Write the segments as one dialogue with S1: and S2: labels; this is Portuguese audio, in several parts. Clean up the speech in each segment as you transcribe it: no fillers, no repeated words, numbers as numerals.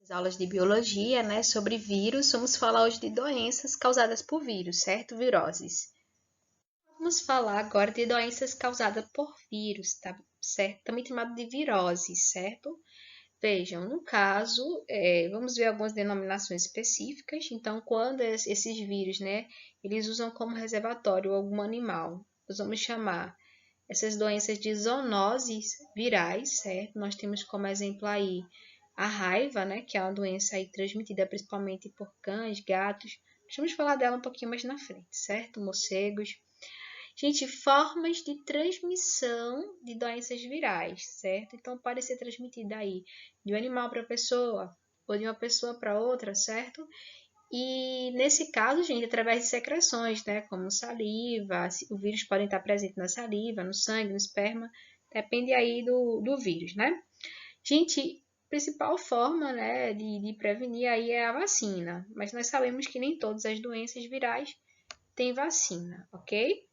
S1: Aulas de biologia, né, sobre vírus. Vamos falar hoje de doenças causadas por vírus, certo? Viroses. Vamos falar agora de doenças causadas por vírus, tá certo? Também chamado de viroses, certo? Vejam, no caso, vamos ver algumas denominações específicas. Então, quando esses vírus, né, eles usam como reservatório algum animal, nós vamos chamar essas doenças de zoonoses virais, certo? Nós temos como exemplo aí a raiva, né, que é uma doença aí transmitida principalmente por cães, gatos. Vamos falar dela um pouquinho mais na frente, certo? Morcegos. Gente, formas de transmissão de doenças virais, certo? Então, pode ser transmitida aí de um animal para pessoa ou de uma pessoa para outra, certo? E nesse caso, gente, através de secreções, né, como saliva, o vírus pode estar presente na saliva, no sangue, no esperma, depende aí do vírus, né? Gente, a principal forma, né, de prevenir aí é a vacina, mas nós sabemos que nem todas as doenças virais têm vacina, ok?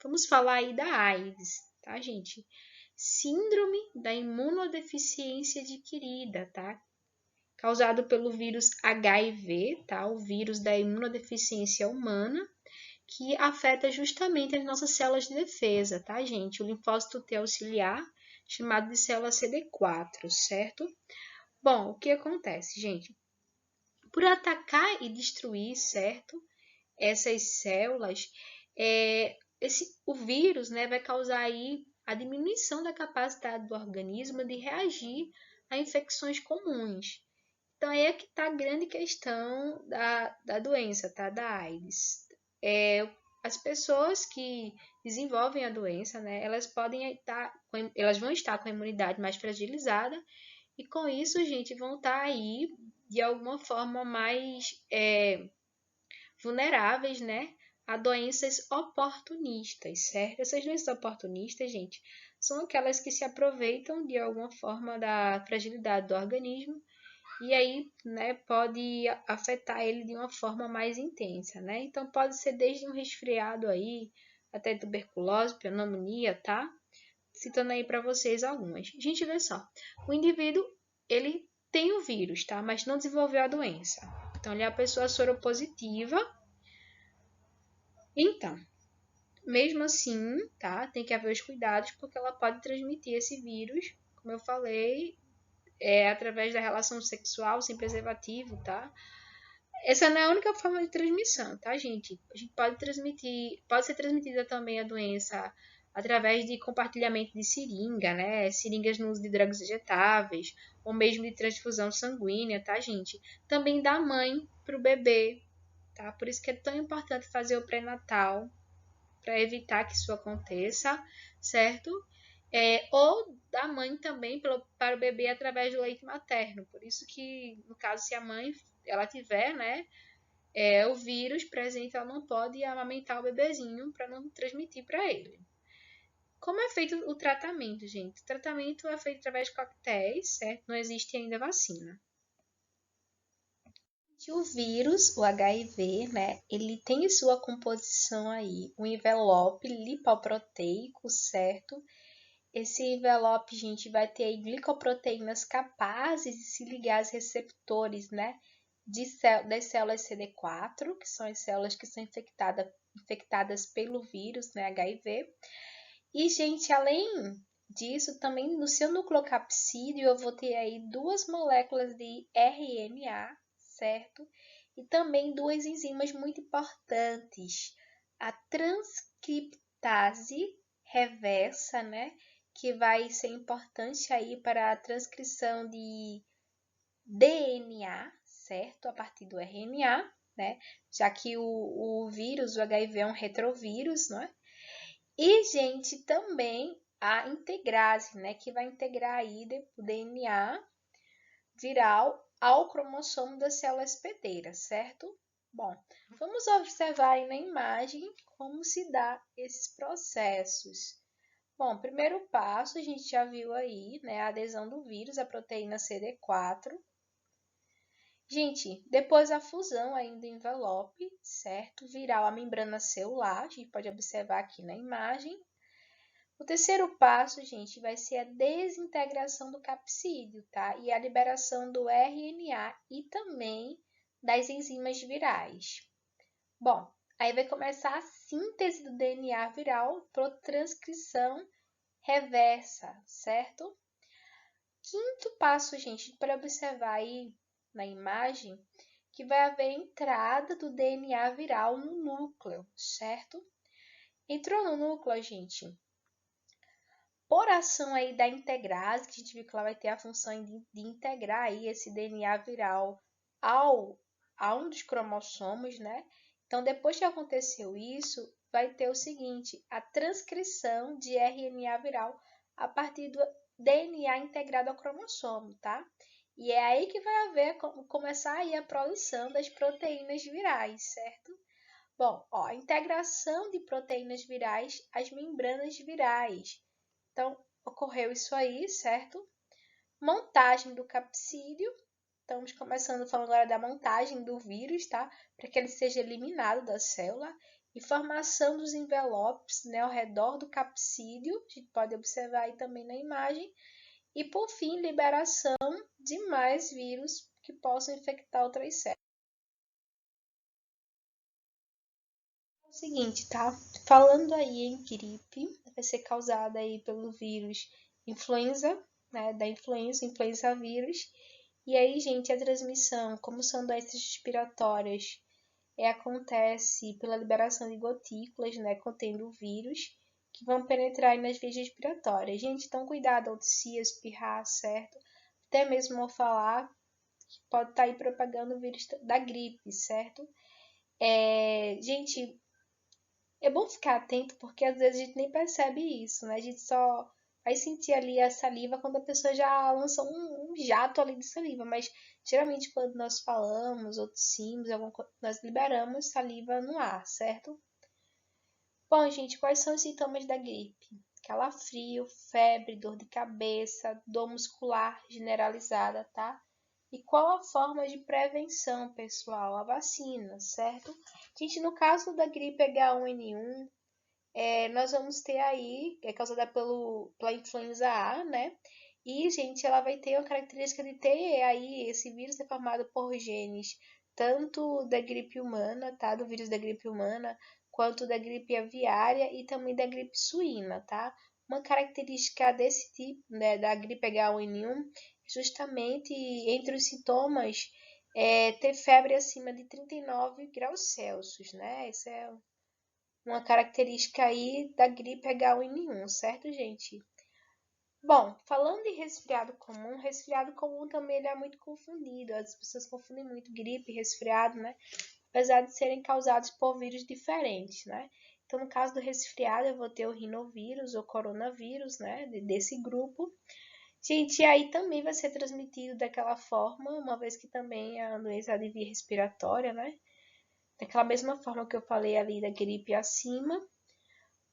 S1: Vamos falar aí da AIDS, tá, gente? Síndrome da imunodeficiência adquirida, tá? Causado pelo vírus HIV, tá? O vírus da imunodeficiência humana, que afeta justamente as nossas células de defesa, tá, gente? O linfócito T auxiliar, chamado de célula CD4, certo? Bom, o que acontece, gente? Por atacar e destruir, certo? Essas células, o vírus, né, vai causar aí a diminuição da capacidade do organismo de reagir a infecções comuns. Então, aí é que está a grande questão da doença, tá? Da AIDS. As pessoas que desenvolvem a doença, né, elas vão estar com a imunidade mais fragilizada e com isso, gente, vão estar aí de alguma forma mais vulneráveis, né, a doenças oportunistas, certo? Essas doenças oportunistas, gente, são aquelas que se aproveitam de alguma forma da fragilidade do organismo e aí, né, pode afetar ele de uma forma mais intensa, né? Então pode ser desde um resfriado aí até tuberculose, pneumonia, tá? Citando aí para vocês algumas. Gente, vê só. O indivíduo, ele tem o vírus, tá? Mas não desenvolveu a doença. Então, ele é a pessoa soropositiva. Então, mesmo assim, tá? Tem que haver os cuidados porque ela pode transmitir esse vírus, como eu falei, através da relação sexual sem preservativo, tá? Essa não é a única forma de transmissão, tá, gente? A gente pode ser transmitida também a doença através de compartilhamento de seringa, né? Seringas no uso de drogas injetáveis, ou mesmo de transfusão sanguínea, tá, gente? Também da mãe para o bebê, tá? Por isso que é tão importante fazer o pré-natal, para evitar que isso aconteça, certo? Ou da mãe também para o bebê através do leite materno. Por isso que, no caso, se a mãe ela tiver, né, o vírus presente, ela não pode amamentar o bebezinho para não transmitir para ele. Como é feito o tratamento, gente? O tratamento é feito através de coquetéis, certo? Não existe ainda vacina. O vírus, o HIV, né, ele tem em sua composição aí um envelope lipoproteico, certo? Esse envelope, gente, vai ter aí glicoproteínas capazes de se ligar aos receptores, né, das células CD4, que são as células que são infectadas pelo vírus, né, HIV. E, gente, além disso, também no seu nucleocapsídeo eu vou ter aí duas moléculas de RNA, certo? E também duas enzimas muito importantes, a transcriptase reversa, né? Que vai ser importante aí para a transcrição de DNA, certo? A partir do RNA, né? Já que o vírus, o HIV é um retrovírus, não é? E, gente, também a integrase, né? Que vai integrar aí o DNA viral ao cromossomo da célula hospedeira, certo? Bom, vamos observar aí na imagem como se dá esses processos. Bom, primeiro passo, a gente já viu aí, né, a adesão do vírus à proteína CD4. Gente, depois a fusão aí do envelope, certo? Viral à membrana celular, a gente pode observar aqui na imagem. O terceiro passo, gente, vai ser a desintegração do capsídeo, tá? E a liberação do RNA e também das enzimas virais. Bom, aí vai começar a síntese do DNA viral por transcrição reversa, certo? Quinto passo, gente, para observar aí na imagem, que vai haver entrada do DNA viral no núcleo, certo? Entrou no núcleo, gente, por ação aí da integrase, que a gente viu que ela vai ter a função de integrar aí esse DNA viral a um dos cromossomos, né? Então, depois que aconteceu isso, vai ter o seguinte, a transcrição de RNA viral a partir do DNA integrado ao cromossomo, tá? E é aí que vai começar aí a produção das proteínas virais, certo? Bom, ó, a integração de proteínas virais às membranas virais. Então, ocorreu isso aí, certo? Montagem do capsídeo. Estamos começando falando agora da montagem do vírus, tá? Para que ele seja eliminado da célula. E formação dos envelopes, né, ao redor do capsídeo. A gente pode observar aí também na imagem. E, por fim, liberação de mais vírus que possam infectar outras células. É o seguinte, tá? Falando aí em gripe, vai ser causada aí pelo vírus influenza, né? Da influenza vírus. E aí, gente, a transmissão, como são doenças respiratórias, acontece pela liberação de gotículas, né? Contendo o vírus, que vão penetrar nas vias respiratórias. Gente, então cuidado ao tossir, espirrar, certo? Até mesmo ao falar, que pode estar aí propagando o vírus da gripe, certo? Gente, é bom ficar atento porque às vezes a gente nem percebe isso, né? A gente só vai sentir ali a saliva quando a pessoa já lança um jato ali de saliva, mas geralmente quando nós falamos ou tossimos, nós liberamos saliva no ar, certo? Bom, gente, quais são os sintomas da gripe? Calafrio, febre, dor de cabeça, dor muscular generalizada, tá? E qual a forma de prevenção, pessoal? A vacina, certo? Gente, no caso da gripe H1N1, nós vamos ter aí, é causada pela influenza A, né? E, gente, ela vai ter uma característica de ter aí, esse vírus é formado por genes, tanto da gripe humana, tá? Do vírus da gripe humana, quanto da gripe aviária e também da gripe suína, tá? Uma característica desse tipo, né, da gripe H1N1, justamente entre os sintomas, ter febre acima de 39 graus Celsius, né? Isso é uma característica aí da gripe H1N1, certo, gente? Bom, falando em resfriado comum também ele é muito confundido. As pessoas confundem muito gripe e resfriado, né? Apesar de serem causados por vírus diferentes, né? Então, no caso do resfriado, eu vou ter o rinovírus ou coronavírus, né? Desse grupo. Gente, e aí também vai ser transmitido daquela forma, uma vez que também é a doença de via respiratória, né? Daquela mesma forma que eu falei ali da gripe acima.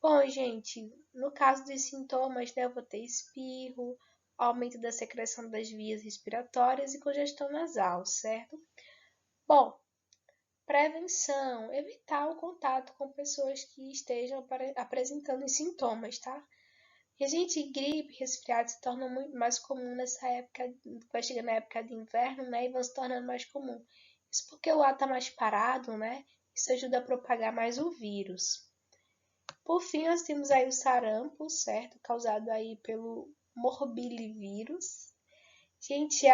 S1: Bom, gente, no caso dos sintomas, né, eu vou ter espirro, aumento da secreção das vias respiratórias e congestão nasal, certo? Bom, prevenção, evitar o contato com pessoas que estejam apresentando os sintomas, tá? E, gente, gripe, resfriado se tornam muito mais comum nessa época, vai chegando na época de inverno, né, e vão se tornando mais comum. Isso porque o ar tá mais parado, né? Isso ajuda a propagar mais o vírus. Por fim, nós temos aí o sarampo, certo? Causado aí pelo morbilivírus. Gente,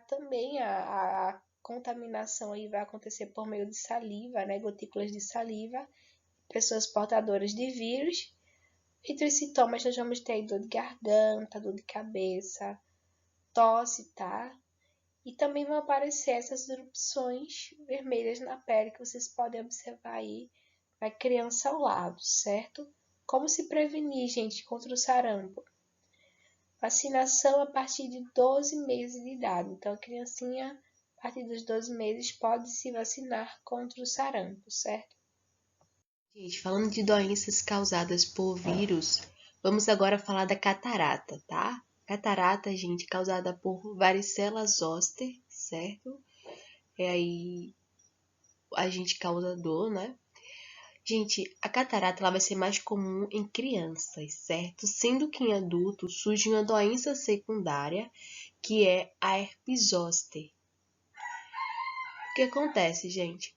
S1: também a contaminação aí vai acontecer por meio de saliva, né? Gotículas de saliva, pessoas portadoras de vírus. Entre os sintomas, nós vamos ter dor de garganta, dor de cabeça, tosse, tá? E também vão aparecer essas erupções vermelhas na pele que vocês podem observar aí a criança ao lado, certo? Como se prevenir, gente, contra o sarampo? Vacinação a partir de 12 meses de idade. Então, a criancinha, a partir dos 12 meses, pode se vacinar contra o sarampo, certo?
S2: Gente, falando de doenças causadas por vírus, vamos agora falar da catarata, tá? Catarata, gente, causada por varicela zoster, certo? É aí a gente causa dor, né? Gente, a catarata ela vai ser mais comum em crianças, certo? Sendo que em adultos surge uma doença secundária, que é a herpes zoster. O que acontece, gente?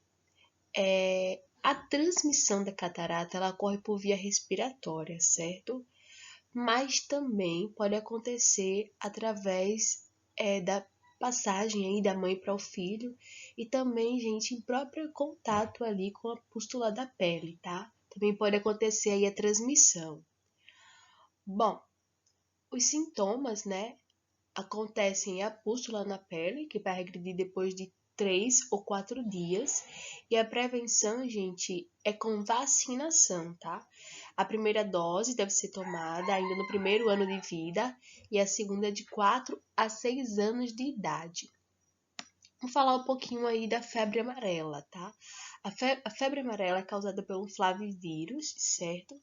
S2: A transmissão da catarata ela ocorre por via respiratória, certo? Mas também pode acontecer através da passagem aí da mãe para o filho e também, gente, em próprio contato ali com a pústula da pele, tá? Também pode acontecer aí a transmissão. Bom, os sintomas, né, acontecem a pústula na pele, que vai regredir depois de 3 ou 4 dias. E a prevenção, gente, é com vacinação, tá? A primeira dose deve ser tomada ainda no primeiro ano de vida e a segunda de 4 a 6 anos de idade. Vamos falar um pouquinho aí da febre amarela, tá? A febre amarela é causada pelo flavivírus, certo?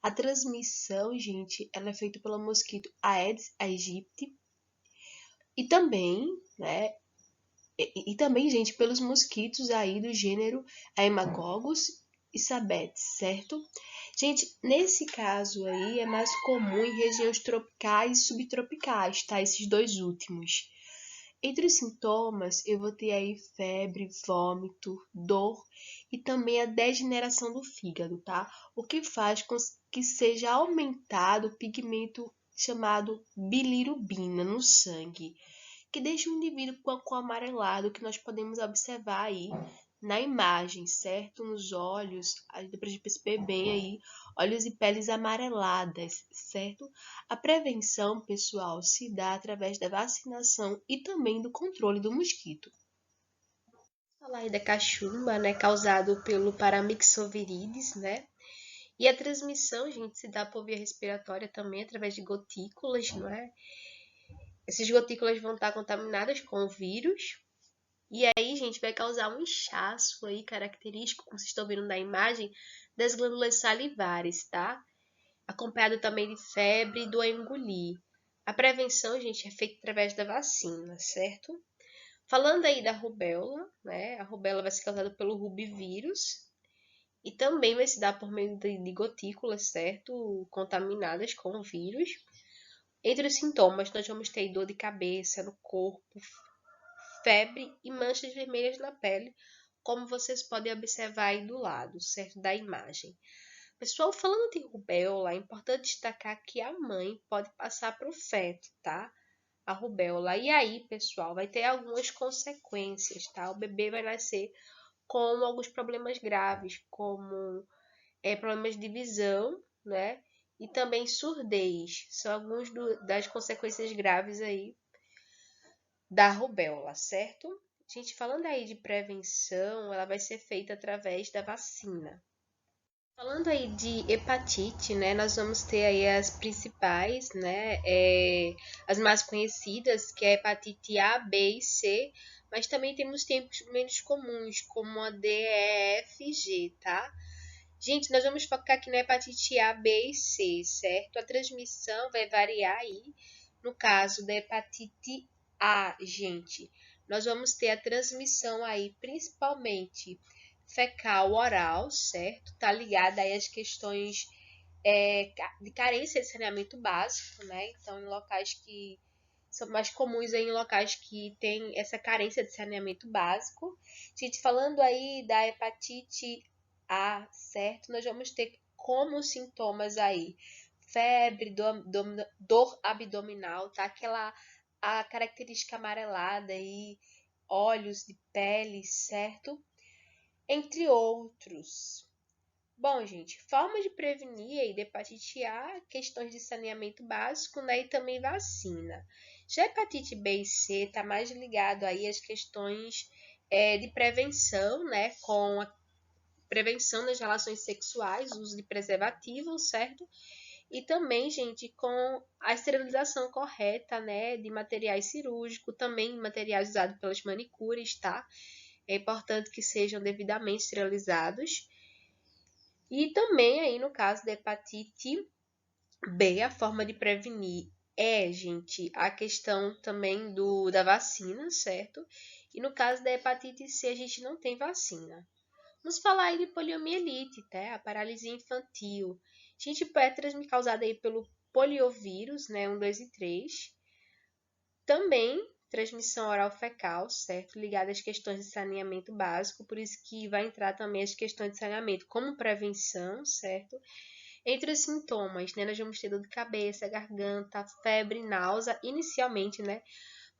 S2: A transmissão, gente, ela é feita pelo mosquito Aedes aegypti e também, né, também, gente, pelos mosquitos aí do gênero Haemococcus e Sabetes, certo? Gente, nesse caso aí é mais comum em regiões tropicais e subtropicais, tá? Esses dois últimos. Entre os sintomas, eu vou ter aí febre, vômito, dor e também a degeneração do fígado, tá? O que faz com que seja aumentado o pigmento chamado bilirubina no sangue, que deixa o indivíduo com amarelado, que nós podemos observar aí na imagem, certo? Nos olhos, aí dá pra gente perceber bem aí, olhos e peles amareladas, certo? A prevenção, pessoal, se dá através da vacinação e também do controle do mosquito.
S1: Falar aí da cachumba, né, causado pelo Paramyxovirides, né? E a transmissão, gente, se dá por via respiratória também através de gotículas, não é? Essas gotículas vão estar contaminadas com o vírus. E aí, gente, vai causar um inchaço aí característico, como vocês estão vendo na imagem, das glândulas salivares, tá? Acompanhado também de febre e do engolir. A prevenção, gente, é feita através da vacina, certo? Falando aí da rubéola, né? A rubéola vai ser causada pelo rubivírus e também vai se dar por meio de gotículas, certo? Contaminadas com o vírus. Entre os sintomas, nós vamos ter dor de cabeça no corpo, febre e manchas vermelhas na pele, como vocês podem observar aí do lado, certo? Da imagem. Pessoal, falando de rubéola, é importante destacar que a mãe pode passar para o feto, tá? A rubéola. E aí, pessoal, vai ter algumas consequências, tá? O bebê vai nascer com alguns problemas graves, como problemas de visão, né? E também surdez. São algumas das consequências graves aí da rubéola, certo? Gente, falando aí de prevenção, ela vai ser feita através da vacina. Falando aí de hepatite, né, nós vamos ter aí as principais, né, as mais conhecidas, que é a hepatite A, B e C, mas também temos tempos menos comuns, como a D, E, F e G, tá? Gente, nós vamos focar aqui na hepatite A, B e C, certo? A transmissão vai variar aí. No caso da hepatite A, gente, nós vamos ter a transmissão aí principalmente fecal oral, certo? Tá ligada aí às questões de carência de saneamento básico, né? Então, em locais que são mais comuns aí, em locais que tem essa carência de saneamento básico. Gente, falando aí da hepatite A, certo? Nós vamos ter como sintomas aí febre, dor abdominal, tá? A característica amarelada aí, olhos de pele, certo? Entre outros. Bom, gente, formas de prevenir aí de hepatite A, questões de saneamento básico, né, e também vacina. Já a hepatite B e C está mais ligado aí às questões de prevenção, né, com a prevenção das relações sexuais, uso de preservativo, certo? E também, gente, com a esterilização correta, né, de materiais cirúrgicos, também materiais usados pelas manicures, tá? É importante que sejam devidamente esterilizados. E também aí no caso da hepatite B, a forma de prevenir gente, a questão também da vacina, certo? E no caso da hepatite C, a gente não tem vacina. Vamos falar aí de poliomielite, tá? A paralisia infantil. Gente, é causada aí pelo poliovírus, né? 1, 2 e 3. Também transmissão oral fecal, certo? Ligada às questões de saneamento básico, por isso que vai entrar também as questões de saneamento como prevenção, certo? Entre os sintomas, né? Nós vamos ter dor de cabeça, garganta, febre, náusea, inicialmente, né?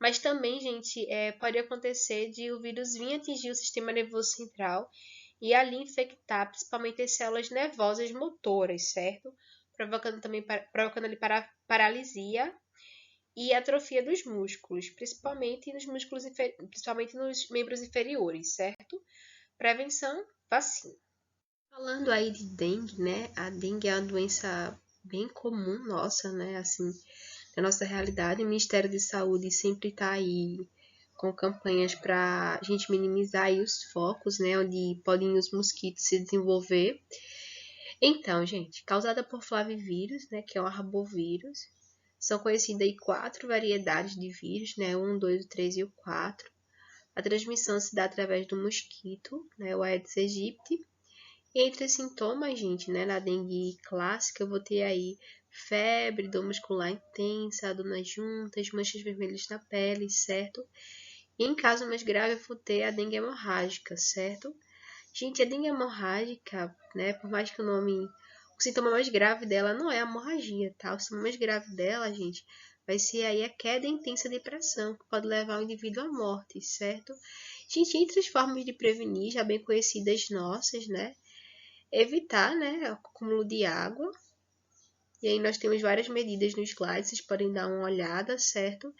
S1: Mas também, gente, pode acontecer de o vírus vir atingir o sistema nervoso central e ali infectar principalmente as células nervosas motoras, certo? Provocando ali paralisia e atrofia dos músculos, principalmente nos membros inferiores, certo? Prevenção, vacina. Falando aí de dengue, né? A dengue é uma doença bem comum nossa, né? Assim, na nossa realidade, o Ministério de Saúde sempre está aí com campanhas para a gente minimizar aí os focos, né? Onde podem os mosquitos se desenvolver. Então, gente, causada por flavivírus, né? Que é um arbovírus. São conhecidas aí 4 variedades de vírus, né? 1, 2, 3 e o 4. A transmissão se dá através do mosquito, né? O Aedes aegypti. E entre os sintomas, gente, né? Na dengue clássica, eu vou ter aí febre, dor muscular intensa, dor nas juntas, manchas vermelhas na pele, certo? E em caso mais grave, eu vou ter a dengue hemorrágica, certo? Gente, a dengue hemorrágica, né? Por mais que o sintoma mais grave dela não é a hemorragia, tá? O sintoma mais grave dela, gente, vai ser aí a queda intensa de pressão, que pode levar o indivíduo à morte, certo? Gente, entre as formas de prevenir, já bem conhecidas nossas, né? Evitar, né, o acúmulo de água. E aí nós temos várias medidas no slide, vocês podem dar uma olhada, certo?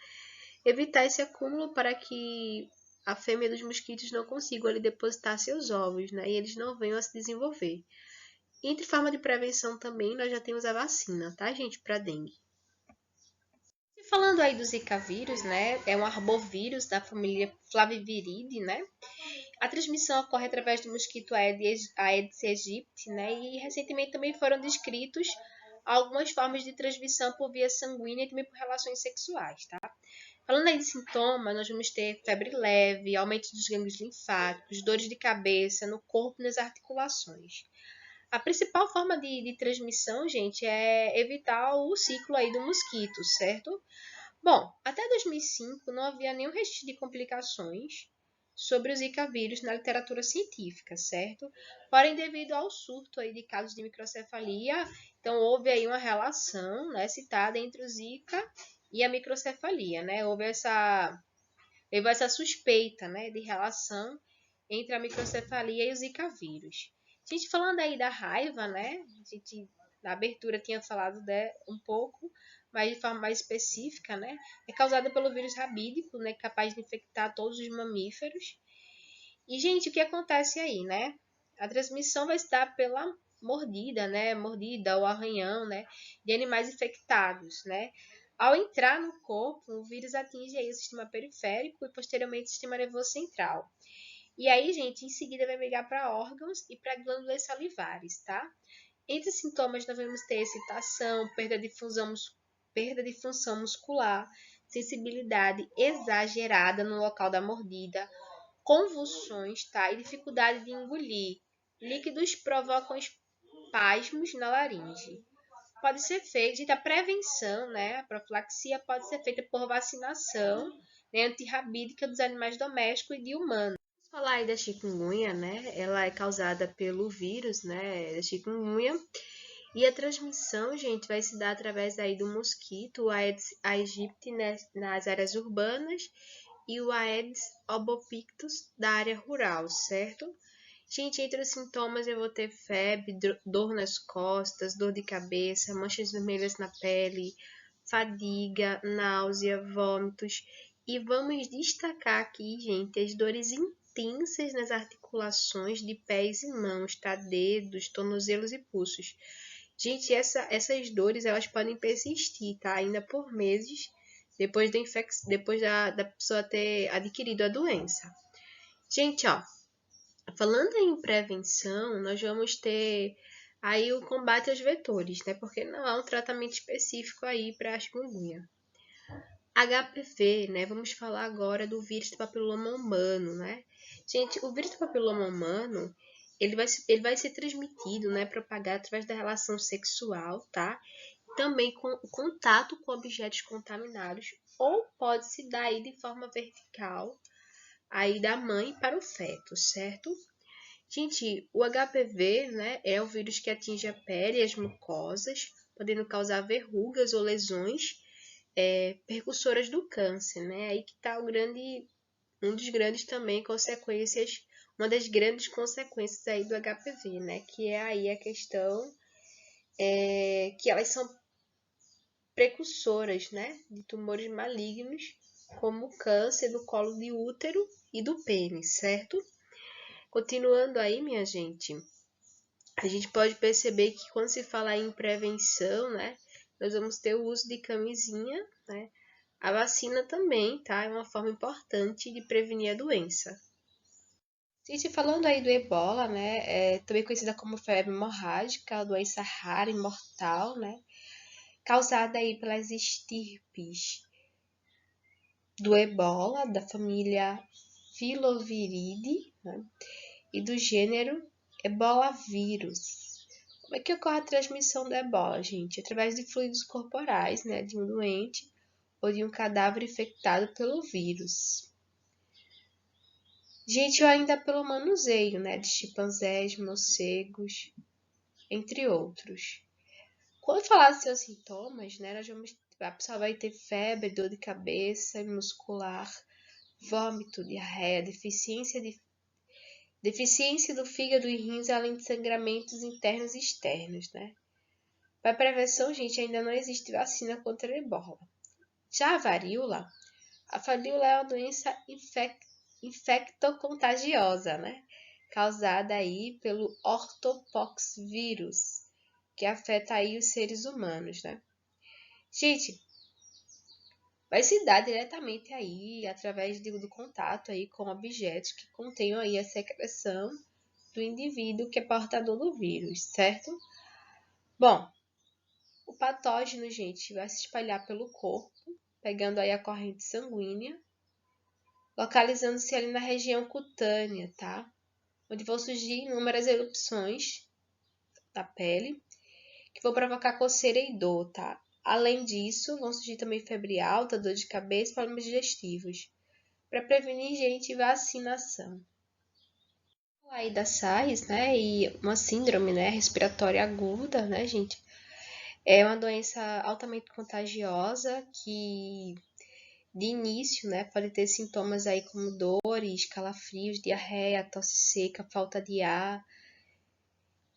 S1: Evitar esse acúmulo para que a fêmea dos mosquitos não consiga ali depositar seus ovos, né? E eles não venham a se desenvolver. Entre forma de prevenção também, nós já temos a vacina, tá, gente, para dengue. E falando aí do Zika vírus, né? É um arbovírus da família Flaviviridae, né? A transmissão ocorre através do mosquito Aedes aegypti, né? E recentemente também foram descritos algumas formas de transmissão por via sanguínea e também por relações sexuais, tá? Falando aí de sintomas, nós vamos ter febre leve, aumento dos gânglios linfáticos, dores de cabeça no corpo e nas articulações. A principal forma de transmissão, gente, é evitar o ciclo aí do mosquito, certo? Bom, até 2005 não havia nenhum registro de complicações sobre o Zika vírus na literatura científica, certo? Porém, devido ao surto aí de casos de microcefalia, então houve aí uma relação, né, citada entre o Zika e a microcefalia, né? Houve essa suspeita, né, de relação entre a microcefalia e o Zika vírus. A gente falando aí da raiva, né? A gente na abertura tinha falado um pouco, mas de forma mais específica, né? É causada pelo vírus rabídico, né? Capaz de infectar todos os mamíferos. E, gente, o que acontece aí, né? A transmissão vai se dar pela mordida, né? Mordida ou arranhão, né? De animais infectados, né? Ao entrar no corpo, o vírus atinge aí o sistema periférico e posteriormente o sistema nervoso central. E aí, gente, em seguida vai migrar para órgãos e para glândulas salivares, tá? Entre sintomas nós vamos ter excitação, perda de função muscular, sensibilidade exagerada no local da mordida, convulsões, tá? E dificuldade de engolir. Líquidos provocam espasmos na laringe. Pode ser feita a prevenção, né? A profilaxia pode ser feita por vacinação, né, antirrabídica dos animais domésticos e de humanos. Vamos falar aí da chikungunya, né? Ela é causada pelo vírus, né, da chikungunya. E a transmissão, gente, vai se dar através aí do mosquito, o Aedes aegypti, né, nas áreas urbanas e o Aedes albopictus da área rural, certo? Gente, entre os sintomas eu vou ter febre, dor nas costas, dor de cabeça, manchas vermelhas na pele, fadiga, náusea, vômitos. E vamos destacar aqui, gente, as dores intensas nas articulações de pés e mãos, tá? Dedos, tornozelos e pulsos. Gente, essas dores elas podem persistir, tá? Ainda por meses depois da pessoa ter adquirido a doença. Gente, ó, falando em prevenção, nós vamos ter aí o combate aos vetores, né? Porque não há um tratamento específico aí para a chikungunya. HPV, né? Vamos falar agora do vírus do papiloma humano, né? Gente, o vírus do papiloma humano, ele vai ser transmitido, né, propagado através da relação sexual, tá? Também com contato com objetos contaminados, ou pode se dar aí de forma vertical, aí da mãe para o feto, certo? Gente, o HPV, né, é o vírus que atinge a pele e as mucosas, podendo causar verrugas ou lesões percussoras do câncer, né? Aí que está um dos grandes também consequências, uma das grandes consequências aí do HPV, né? Que é aí a questão que elas são precursoras, né? De tumores malignos, como o câncer do colo de útero e do pênis, certo? Continuando aí, minha gente, a gente pode perceber que quando se fala em prevenção, né? Nós vamos ter o uso de camisinha, né? A vacina também, tá? É uma forma importante de prevenir a doença. Gente, falando aí do ebola, né? Também conhecida como febre hemorrágica, doença rara e mortal, né? Causada aí pelas estirpes do ebola, da família Filoviridae, né? E do gênero ebolavírus. Como é que ocorre a transmissão do ebola, gente? Através de fluidos corporais, né? De um doente ou de um cadáver infectado pelo vírus. Gente, ou ainda pelo manuseio, né, de chimpanzés, morcegos, entre outros. Quando falar de seus sintomas, né, a pessoa vai ter febre, dor de cabeça, muscular, vômito, diarreia, deficiência do fígado e rins, além de sangramentos internos e externos, né. Para prevenção, gente, ainda não existe vacina contra a ebola. Já a varíola é uma doença infectocontagiosa, né? Causada aí pelo ortopoxvírus, que afeta aí os seres humanos, né? Gente, vai se dar diretamente aí através do contato aí com objetos que contenham aí a secreção do indivíduo que é portador do vírus, certo? Bom, o patógeno, gente, vai se espalhar pelo corpo, pegando aí a corrente sanguínea, localizando-se ali na região cutânea, tá? Onde vão surgir inúmeras erupções da pele, que vão provocar coceira e dor, tá? Além disso, vão surgir também febre alta, dor de cabeça e problemas digestivos. Para prevenir, gente, vacinação. Aí da SARS, né, e uma síndrome, né, respiratória aguda, né, gente, é uma doença altamente contagiosa que de início, né, pode ter sintomas aí como dores, calafrios, diarreia, tosse seca, falta de ar,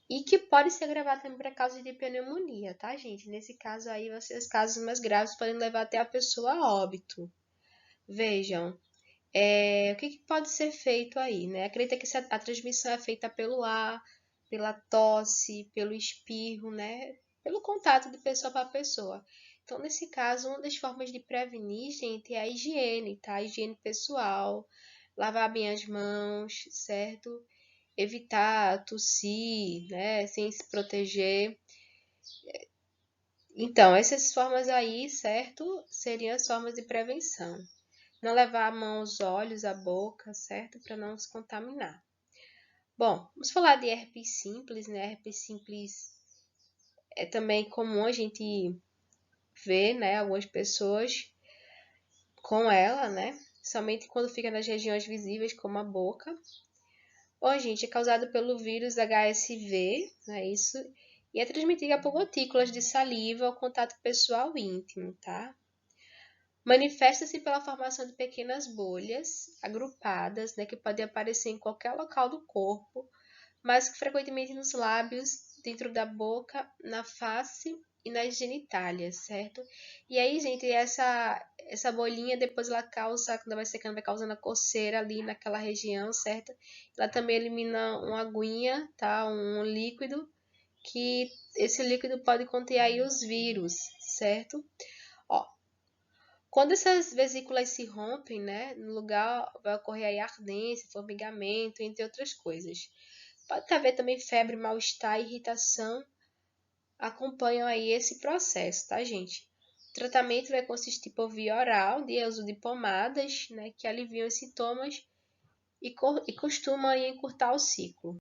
S1: e que pode se agravar também para causa de pneumonia, tá, gente? Nesse caso aí, os casos mais graves podem levar até a pessoa a óbito. Vejam, o que pode ser feito aí, né? Acredita que a transmissão é feita pelo ar, pela tosse, pelo espirro, né? Pelo contato de pessoa para pessoa. Então, nesse caso, uma das formas de prevenir, gente, é a higiene, tá? A higiene pessoal, lavar bem as mãos, certo? Evitar tossir, né? Sem se proteger. Então, essas formas aí, certo? Seriam as formas de prevenção. Não levar a mão aos olhos, à boca, certo? Para não se contaminar. Bom, vamos falar de herpes simples, né? Herpes simples é também comum a gente ver, né? Algumas pessoas com ela, né? Somente quando fica nas regiões visíveis, como a boca. Bom, gente, é causado pelo vírus HSV, não é isso? E é transmitida por gotículas de saliva ou contato pessoal íntimo, tá? Manifesta-se pela formação de pequenas bolhas agrupadas, né, que podem aparecer em qualquer local do corpo, mas que frequentemente nos lábios, dentro da boca, na face e nas genitálias, certo? E aí, gente, essa bolinha depois ela causa, quando vai secando, vai causando a coceira ali naquela região, certo? Ela também elimina uma aguinha, tá? Um líquido, que esse líquido pode conter aí os vírus, certo? Ó, quando essas vesículas se rompem, né, no lugar vai ocorrer aí ardência, formigamento, entre outras coisas. Pode haver também febre, mal-estar, irritação, acompanham aí esse processo, tá, gente? O tratamento vai consistir por via oral, de uso de pomadas, né, que aliviam os sintomas e costumam aí encurtar o ciclo.